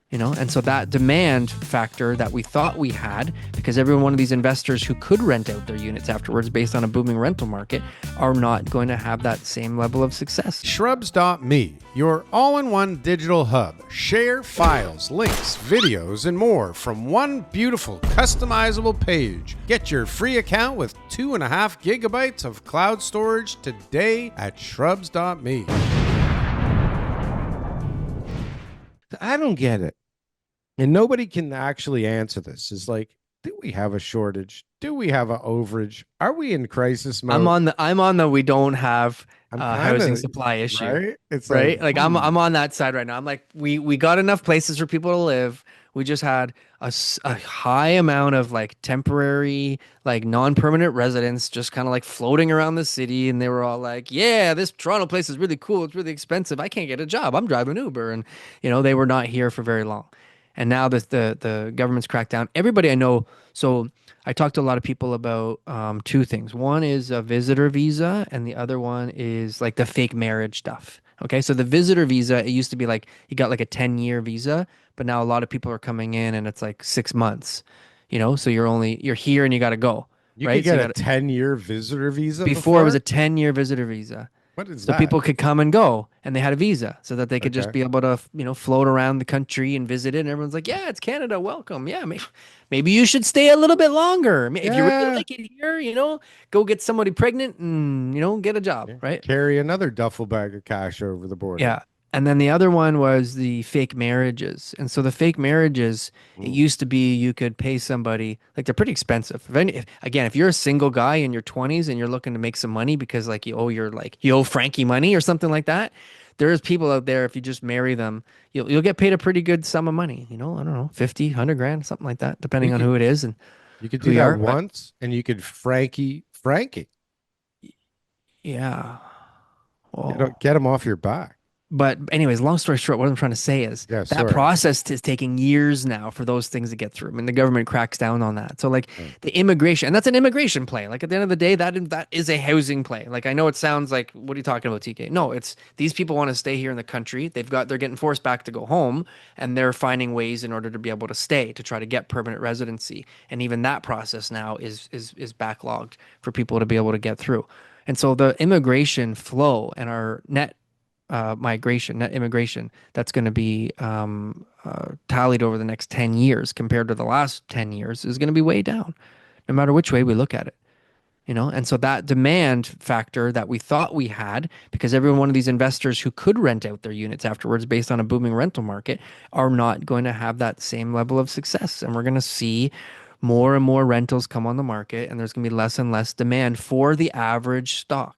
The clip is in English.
And so that demand factor that we thought we had, because every one of these investors who could rent out their units afterwards based on a booming rental market, are not going to have that same level of success. Shrubs.me, your all-in-one digital hub. Share files, links, videos, and more from one beautiful customizable page. Get your free account with 2.5 gigabytes of cloud storage today at shrubs.me. I don't get it. And nobody can actually answer this. It's like, do we have a shortage? Do we have an overage? Are we in crisis mode? I'm on the we don't have housing kinda, supply issue. right? It's Right? like, I'm on that side right now. I'm like, we got enough places for people to live. We just had a high amount of like temporary, like non-permanent residents just kind of like floating around the city, and they were all like, yeah, this Toronto place is really cool. It's really expensive. I can't get a job. I'm driving Uber. And they were not here for very long. And now the government's cracked down. Everybody I know, so I talked to a lot of people about two things. One is a visitor visa, and the other one is like the fake marriage stuff. Okay, so the visitor visa, it used to be like you got like a 10-year visa, but now a lot of people are coming in and it's like 6 months, so you're here and you got to go, you could right? So get you a got 10-year visitor visa before it was before? a 10-year visitor visa. What is So that? people could come and go, and they had a visa so that they could just Okay. be able to, float around the country and visit it. And everyone's like, yeah, it's Canada. Welcome. Yeah, maybe you should stay a little bit longer. If you really Yeah. like it here, go get somebody pregnant and, get a job, Yeah. right? Carry another duffel bag of cash over the border. Yeah. And then the other one was the fake marriages. And so the fake marriages, it Mm. used to be you could pay somebody, like they're pretty expensive. Again, if you're a single guy in your 20s and you're looking to make some money because like you owe Frankie money or something like that, there's people out there, if you just marry them, you'll get paid a pretty good sum of money, I don't know, 50, 100 grand, something like that, You depending on could who it is and you could who do you that are. But once and you could Frankie. yeah. Get, Well, get him off your back. but anyways, long story short, what I'm trying to say is Yeah, that sorry. process is taking years now for those things to get through. I mean, the government cracks down on that. So like Mm. the immigration, and that's an immigration play. Like at the end of the day, that is a housing play. Like I know it sounds like, what are you talking about, TK? No, it's these people want to stay here in the country. They're getting forced back to go home, and they're finding ways in order to be able to stay to try to get permanent residency. And even that process now is backlogged for people to be able to get through. And so the immigration flow and our net immigration, that's going to be tallied over the next 10 years compared to the last 10 years is going to be way down, no matter which way we look at it. And so that demand factor that we thought we had, because every one of these investors who could rent out their units afterwards based on a booming rental market, are not going to have that same level of success. And we're going to see more and more rentals come on the market, and there's going to be less and less demand for the average stock.